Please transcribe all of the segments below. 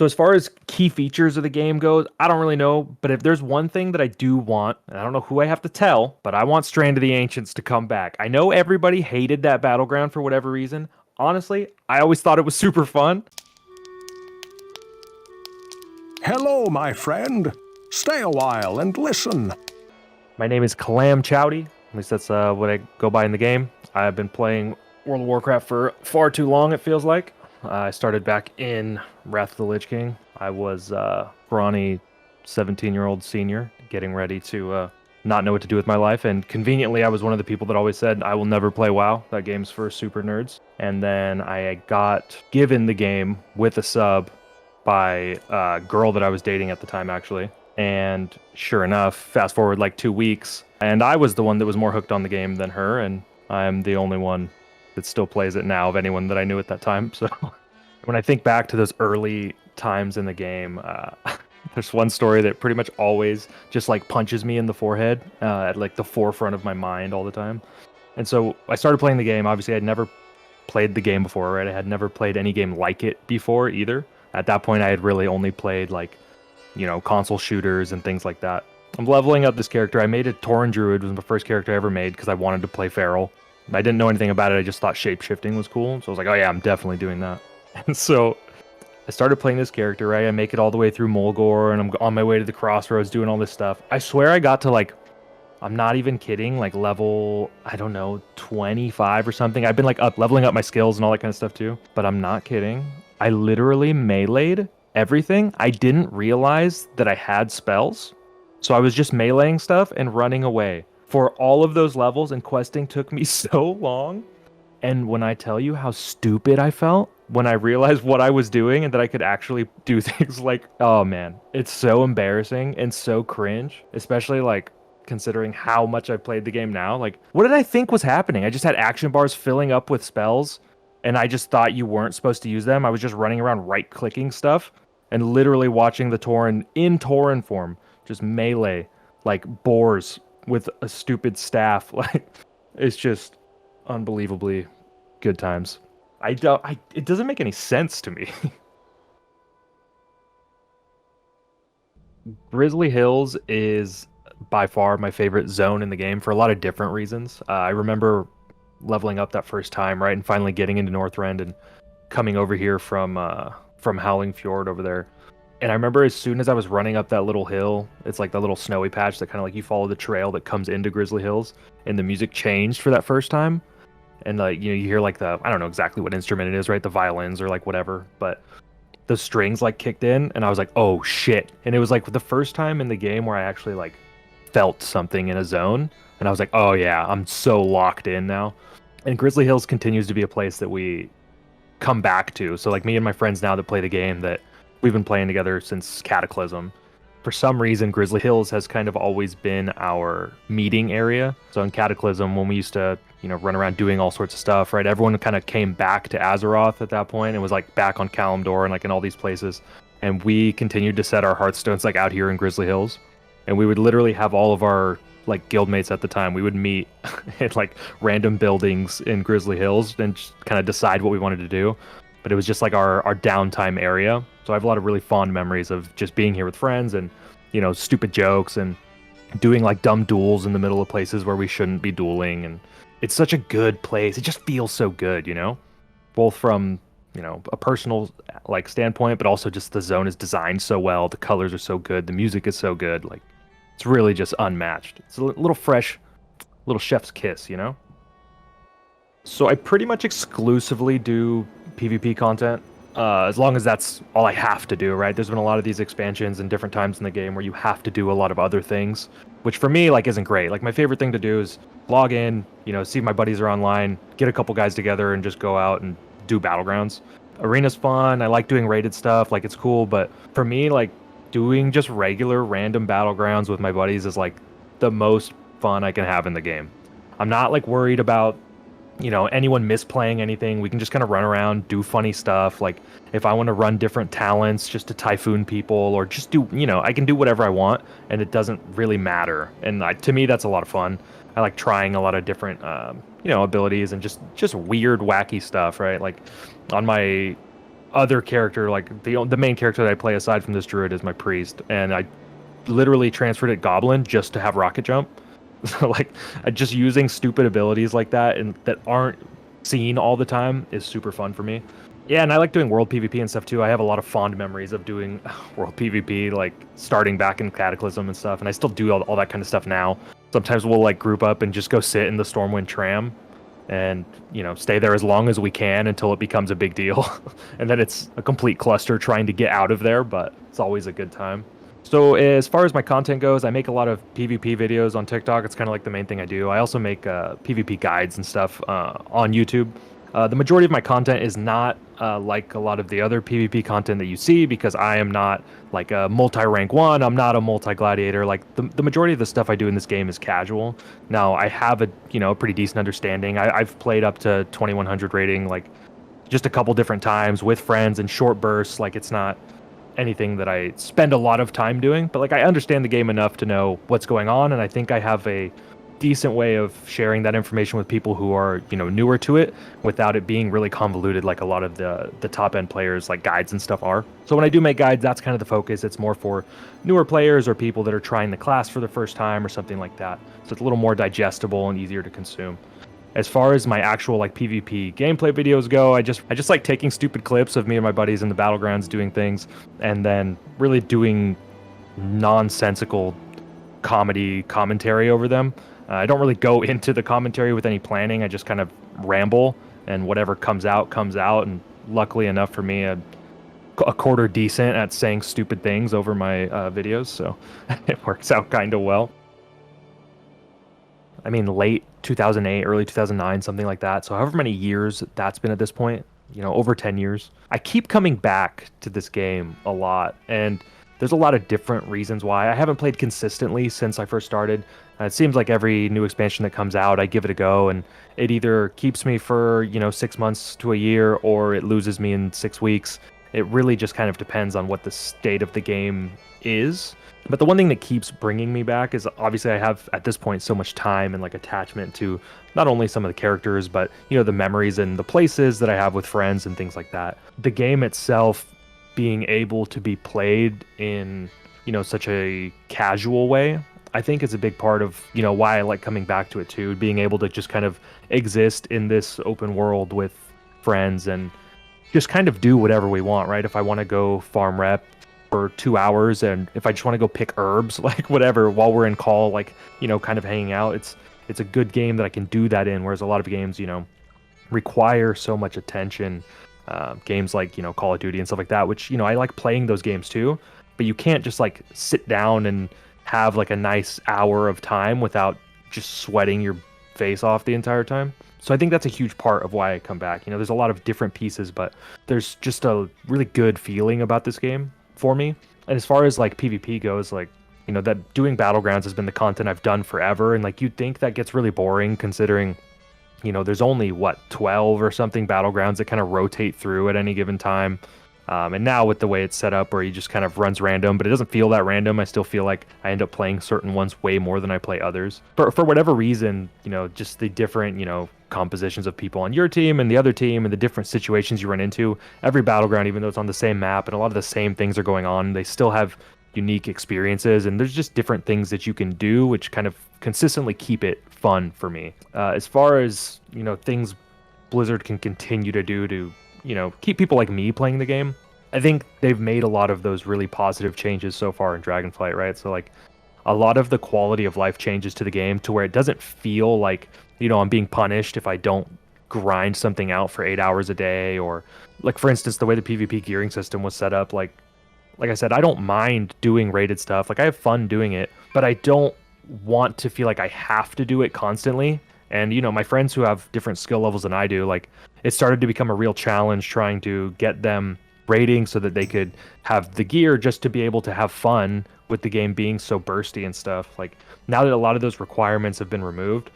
So as far as key features of the game goes, I don't really know, but if there's one thing that I do want, and I don't know who I have to tell, but I want Strand of the Ancients to come back. I know everybody hated that battleground for whatever reason. Honestly, I always thought it was super fun. Hello, my friend. Stay a while and listen. My name is Kalam Chowdy. At least that's what I go by in the game. I've been playing World of Warcraft for far too long, it feels like. I started back in Wrath of the Lich King. I was brawny 17-year-old senior getting ready to not know what to do with my life. And conveniently, I was one of the people that always said, I will never play WoW. That game's for super nerds. And then I got given the game with a sub by a girl that I was dating at the time, actually. And sure enough, fast forward like 2 weeks, and I was the one that was more hooked on the game than her, and I'm the only one that still plays it now of anyone that I knew at that time. So when I think back to those early times in the game, there's one story that pretty much always just like punches me in the forehead at like the forefront of my mind all the time. And so I started playing the game. Obviously, I'd never played the game before, right? I had never played any game like it before either. At that point, I had really only played like, console shooters and things like that. I'm leveling up this character. I made a Tauren Druid. It was the first character I ever made because I wanted to play Feral. I didn't know anything about it. I just thought shape-shifting was cool. So I was like, oh yeah, I'm definitely doing that. And so I started playing this character, right? I make it all the way through Mulgore, and I'm on my way to the Crossroads doing all this stuff. I swear I got to like, I'm not even kidding, like level, I don't know, 25 or something. I've been like leveling up my skills and all that kind of stuff too. But I'm not kidding. I literally meleeed everything. I didn't realize that I had spells. So I was just meleeing stuff and running away. For all of those levels, and questing took me so long. And when I tell you how stupid I felt when I realized what I was doing and that I could actually do things like, oh man, it's so embarrassing and so cringe, especially like considering how much I played the game now. Like, what did I think was happening? I just had action bars filling up with spells, and I just thought you weren't supposed to use them. I was just running around right-clicking stuff and literally watching the Tauren in Tauren form just melee like boars with a stupid staff. Like, it's just unbelievably good times. It doesn't make any sense to me. Grizzly Hills is by far my favorite zone in the game for a lot of different reasons. I remember leveling up that first time, right, and finally getting into Northrend and coming over here from Howling Fjord over there. And I remember as soon as I was running up that little hill, it's like the little snowy patch that kind of like you follow the trail that comes into Grizzly Hills, and the music changed for that first time. And like you hear like the, I don't know exactly what instrument it is, right? The violins or like whatever, but the strings like kicked in, and I was like, oh shit. And it was like the first time in the game where I actually like felt something in a zone, and I was like, oh yeah, I'm so locked in now. And Grizzly Hills continues to be a place that we come back to. So like me and my friends now that play the game, that we've been playing together since Cataclysm. For some reason, Grizzly Hills has kind of always been our meeting area. So in Cataclysm, when we used to, run around doing all sorts of stuff, right? Everyone kind of came back to Azeroth at that point and was like back on Kalimdor and like in all these places. And we continued to set our Hearthstones like out here in Grizzly Hills. And we would literally have all of our like guildmates at the time. We would meet at like random buildings in Grizzly Hills and just kind of decide what we wanted to do. But it was just like our downtime area. So I have a lot of really fond memories of just being here with friends and, stupid jokes and doing like dumb duels in the middle of places where we shouldn't be dueling. And it's such a good place. It just feels so good, both from, a personal like standpoint, but also just the zone is designed so well. The colors are so good. The music is so good. Like, it's really just unmatched. It's a little fresh, little chef's kiss. So I pretty much exclusively do PvP content, as long as that's all I have to do, right? There's been a lot of these expansions and different times in the game where you have to do a lot of other things, which for me, like, isn't great. Like, my favorite thing to do is log in, see if my buddies are online, get a couple guys together, and just go out and do Battlegrounds. Arena's fun. I like doing rated stuff. Like, it's cool. But for me, like, doing just regular random Battlegrounds with my buddies is, like, the most fun I can have in the game. I'm not, like, worried about anyone misplaying anything. We can just kind of run around, do funny stuff. Like, if I want to run different talents just to typhoon people, or just do, I can do whatever I want, and it doesn't really matter. And to me, that's a lot of fun. I like trying a lot of different, abilities and just weird, wacky stuff, right? Like, on my other character, like the main character that I play aside from this druid is my priest, and I literally transferred it goblin just to have rocket jump. So like just using stupid abilities like that and that aren't seen all the time is super fun for me. Yeah, and I like doing world PvP and stuff too. I have a lot of fond memories of doing world PvP, like starting back in Cataclysm and stuff, and I still do all that kind of stuff now. Sometimes we'll like group up and just go sit in the Stormwind tram and, stay there as long as we can until it becomes a big deal. And then it's a complete cluster trying to get out of there, but it's always a good time. So as far as my content goes, I make a lot of PvP videos on TikTok. It's kind of like the main thing I do. I also make PvP guides and stuff on YouTube. The majority of my content is not like a lot of the other PvP content that you see because I am not like a multi-rank one. I'm not a multi-gladiator. Like the majority of the stuff I do in this game is casual. Now I have a pretty decent understanding. I've played up to 2100 rating like just a couple different times with friends in short bursts. Like it's not anything that I spend a lot of time doing, but like I understand the game enough to know what's going on, and I think I have a decent way of sharing that information with people who are, newer to it without it being really convoluted like a lot of the top end players like guides and stuff are. So when I do make guides, that's kind of the focus. It's more for newer players or people that are trying the class for the first time or something like that. So it's a little more digestible and easier to consume. As far as my actual like PvP gameplay videos go, I just like taking stupid clips of me and my buddies in the battlegrounds doing things and then really doing nonsensical commentary over them. I don't really go into the commentary with any planning. I just kind of ramble and whatever comes out comes out, and luckily enough for me, a quarter decent at saying stupid things over my videos, so it works out kind of well. I mean, late 2008, early 2009, something like that. So, however many years that's been at this point, over 10 years. I keep coming back to this game a lot, and there's a lot of different reasons why. I haven't played consistently since I first started. It seems like every new expansion that comes out, I give it a go, and it either keeps me for, 6 months to a year, or it loses me in 6 weeks. It really just kind of depends on what the state of the game is. But the one thing that keeps bringing me back is obviously I have at this point so much time and like attachment to not only some of the characters, but the memories and the places that I have with friends and things like that. The game itself being able to be played in, such a casual way, I think is a big part of, why I like coming back to it too, being able to just kind of exist in this open world with friends and just kind of do whatever we want, right? If I want to go farm rep for 2 hours, and if I just want to go pick herbs, like whatever, while we're in call, like, kind of hanging out, it's a good game that I can do that in, whereas a lot of games, require so much attention. Games like, Call of Duty and stuff like that, which, I like playing those games too, but you can't just like sit down and have like a nice hour of time without just sweating your face off the entire time. So I think that's a huge part of why I come back. There's a lot of different pieces, but there's just a really good feeling about this game for me. And as far as like PvP goes, like, that doing battlegrounds has been the content I've done forever. And like, you'd think that gets really boring considering, there's only 12 or something battlegrounds that kind of rotate through at any given time. And now with the way it's set up where he just kind of runs random, but it doesn't feel that random. I still feel like I end up playing certain ones way more than I play others. For whatever reason, just the different, compositions of people on your team and the other team and the different situations you run into. Every battleground, even though it's on the same map and a lot of the same things are going on, they still have unique experiences, and there's just different things that you can do, which kind of consistently keep it fun for me. As far as, things Blizzard can continue to do to, keep people like me playing the game, I think they've made a lot of those really positive changes so far in Dragonflight, right? So like a lot of the quality of life changes to the game to where it doesn't feel like, I'm being punished if I don't grind something out for 8 hours a day, or like, for instance, the way the PvP gearing system was set up, like I said, I don't mind doing rated stuff. Like I have fun doing it, but I don't want to feel like I have to do it constantly. And, my friends who have different skill levels than I do, like it started to become a real challenge trying to get them rating so that they could have the gear just to be able to have fun with the game being so bursty and stuff. Like now that a lot of those requirements have been removed,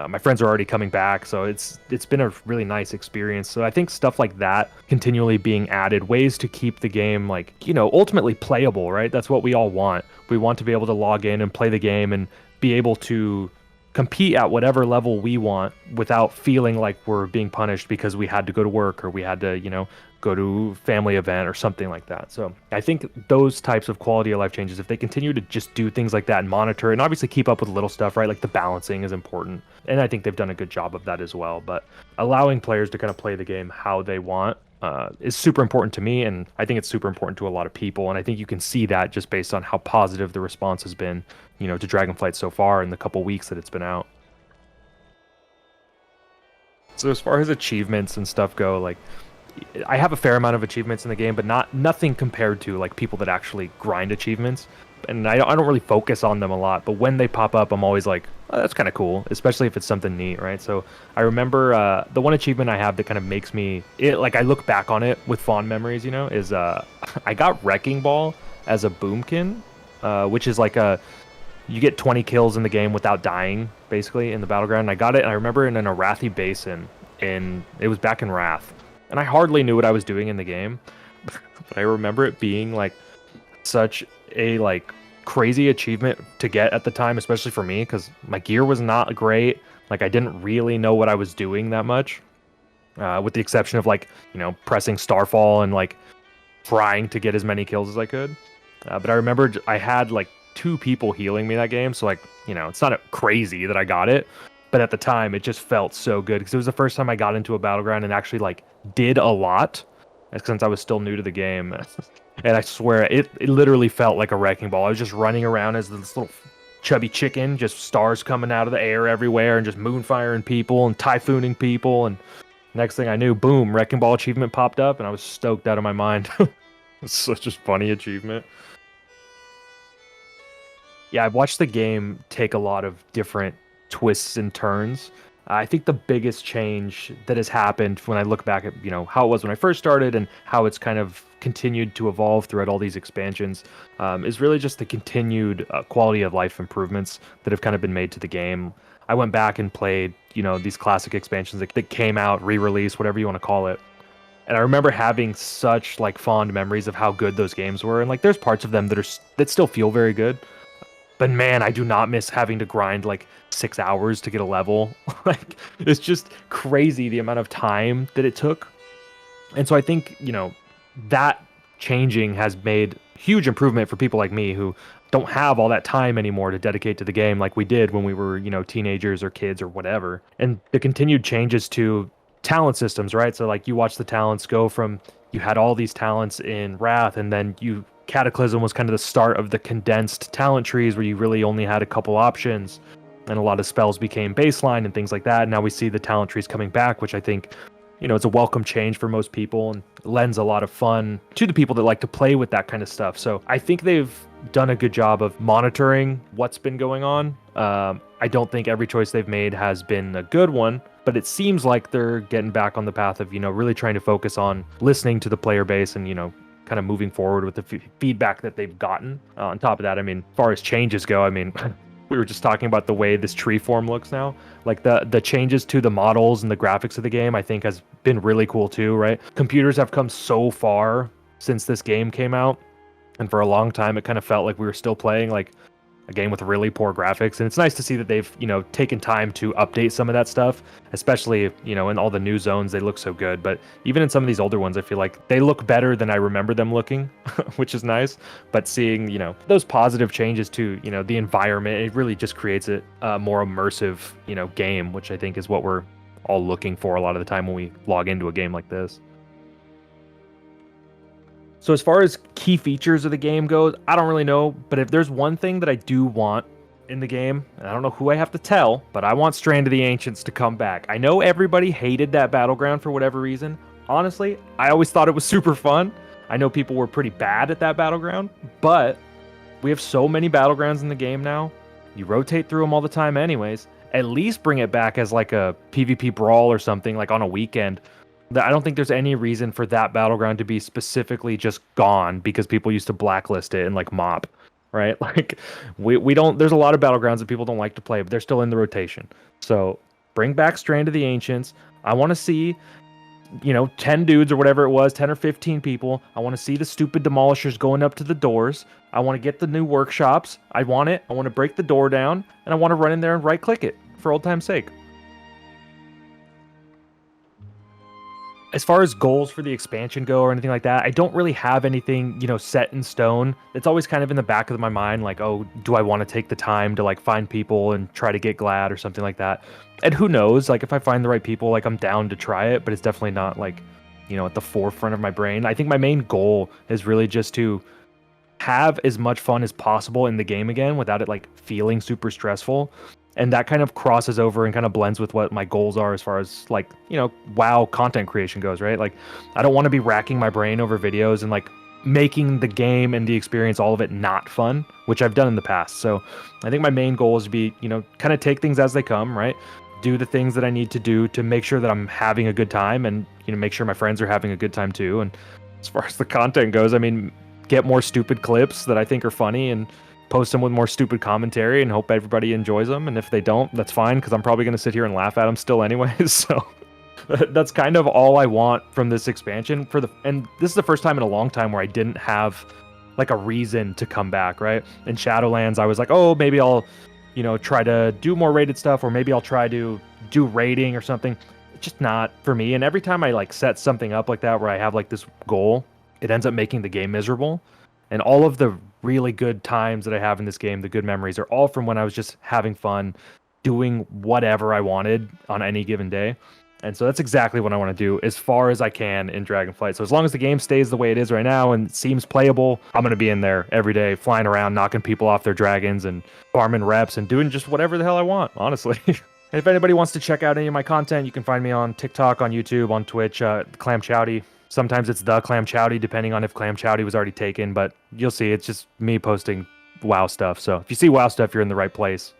my friends are already coming back, so it's been a really nice experience. So I think stuff like that continually being added, ways to keep the game like, ultimately playable, right? That's what we all want. We want to be able to log in and play the game and be able to compete at whatever level we want without feeling like we're being punished because we had to go to work or we had to, go to family event or something like that. So I think those types of quality of life changes, if they continue to just do things like that and monitor and obviously keep up with little stuff, right? Like the balancing is important. And I think they've done a good job of that as well. But allowing players to kind of play the game how they want is super important to me. And I think it's super important to a lot of people. And I think you can see that just based on how positive the response has been, to Dragonflight so far in the couple weeks that it's been out. So as far as achievements and stuff go, like I have a fair amount of achievements in the game, but nothing compared to like people that actually grind achievements. And I don't really focus on them a lot, but when they pop up, I'm always like, oh, that's kind of cool, especially if it's something neat, right? So I remember the one achievement I have that kind of makes me like I look back on it with fond memories, is I got Wrecking Ball as a boomkin, which is like you get 20 kills in the game without dying, basically, in the battleground. And I got it, and I remember in an Arathi Basin, and it was back in Wrath. And I hardly knew what I was doing in the game, but I remember it being, like, such a, like, crazy achievement to get at the time, especially for me, because my gear was not great. Like, I didn't really know what I was doing that much, with the exception of, like, pressing Starfall and, like, trying to get as many kills as I could. But I remember I had, like, 2 people healing me that game, so like it's not crazy that I got it, but at the time it just felt so good because it was the first time I got into a battleground and actually like did a lot, since I was still new to the game. And I swear it literally felt like a wrecking ball. I was just running around as this little chubby chicken, just stars coming out of the air everywhere and just moonfiring people and typhooning people, and next thing I knew, boom, wrecking ball achievement popped up and I was stoked out of my mind. It's such a funny achievement. Yeah, I've watched the game take a lot of different twists and turns. I think the biggest change that has happened when I look back at, how it was when I first started and how it's kind of continued to evolve throughout all these expansions, is really just the continued quality of life improvements that have kind of been made to the game. I went back and played, these classic expansions that came out, re-release, whatever you want to call it. And I remember having such like fond memories of how good those games were. And like there's parts of them that still feel very good. But man, I do not miss having to grind like 6 hours to get a level. Like it's just crazy the amount of time that it took. And so I think, that changing has made huge improvement for people like me who don't have all that time anymore to dedicate to the game like we did when we were, teenagers or kids or whatever. And the continued changes to talent systems, right? So like you watch the talents go from you had all these talents in Wrath, and then Cataclysm was kind of the start of the condensed talent trees where you really only had a couple options and a lot of spells became baseline and things like that. And now we see the talent trees coming back, which I think, it's a welcome change for most people and lends a lot of fun to the people that like to play with that kind of stuff. So I think they've done a good job of monitoring what's been going on. I don't think every choice they've made has been a good one, but it seems like they're getting back on the path of, really trying to focus on listening to the player base and, kind of moving forward with the feedback that they've gotten. On top of that, I mean, as far as changes go, I mean, we were just talking about the way this tree form looks now. Like the changes to the models and the graphics of the game, I think has been really cool too, right? Computers have come so far since this game came out, and for a long time, it kind of felt like we were still playing like a game with really poor graphics. And it's nice to see that they've, taken time to update some of that stuff, especially, in all the new zones, they look so good. But even in some of these older ones, I feel like they look better than I remember them looking, which is nice. But seeing, those positive changes to, the environment, it really just creates a more immersive, game, which I think is what we're all looking for a lot of the time when we log into a game like this. So as far as key features of the game goes, I don't really know, but if there's one thing that I do want in the game, and I don't know who I have to tell, but I want Strand of the Ancients to come back. I know everybody hated that battleground for whatever reason. Honestly, I always thought it was super fun. I know people were pretty bad at that battleground, but we have so many battlegrounds in the game now. You rotate through them all the time anyways. At least bring it back as like a PvP brawl or something, like on a weekend. I don't think there's any reason for that battleground to be specifically just gone because people used to blacklist it and like mop, right? Like we don't. There's a lot of battlegrounds that people don't like to play, but they're still in the rotation. So bring back Strand of the Ancients. I want to see 10 dudes or whatever it was, 10 or 15 people. I want to see the stupid demolishers going up to the doors. I want to get the new workshops. I want it. I want to break the door down, and I want to run in there and right click it for old time's sake. As far as goals for the expansion go or anything like that, I don't really have anything, set in stone. It's always kind of in the back of my mind, like, oh, do I want to take the time to like find people and try to get glad or something like that? And who knows? Like, if I find the right people, like, I'm down to try it, but it's definitely not like, at the forefront of my brain. I think my main goal is really just to have as much fun as possible in the game again without it like feeling super stressful. And that kind of crosses over and kind of blends with what my goals are as far as like, WoW content creation goes, right? Like, I don't want to be racking my brain over videos and like making the game and the experience, all of it, not fun, which I've done in the past. So I think my main goal is to be, kind of take things as they come, right? Do the things that I need to do to make sure that I'm having a good time and, make sure my friends are having a good time too. And as far as the content goes, I mean, get more stupid clips that I think are funny and post them with more stupid commentary and hope everybody enjoys them. And if they don't, that's fine, because I'm probably going to sit here and laugh at them still anyways. So that's kind of all I want from this expansion. And this is the first time in a long time where I didn't have like a reason to come back, right? In Shadowlands, I was like, oh, maybe I'll, try to do more rated stuff, or maybe I'll try to do raiding or something. It's just not for me. And every time I like set something up like that where I have like this goal, it ends up making the game miserable. And all of the really good times that I have in this game, the good memories, are all from when I was just having fun, doing whatever I wanted on any given day. And so that's exactly what I want to do as far as I can in Dragonflight. So as long as the game stays the way it is right now and seems playable, I'm going to be in there every day, flying around, knocking people off their dragons and farming reps and doing just whatever the hell I want, honestly. If anybody wants to check out any of my content, you can find me on TikTok, on YouTube, on Twitch, Clam Chowdy. Sometimes it's the Clam Chowdy, depending on if Clam Chowdy was already taken, but you'll see it's just me posting WoW stuff. So if you see WoW stuff, you're in the right place.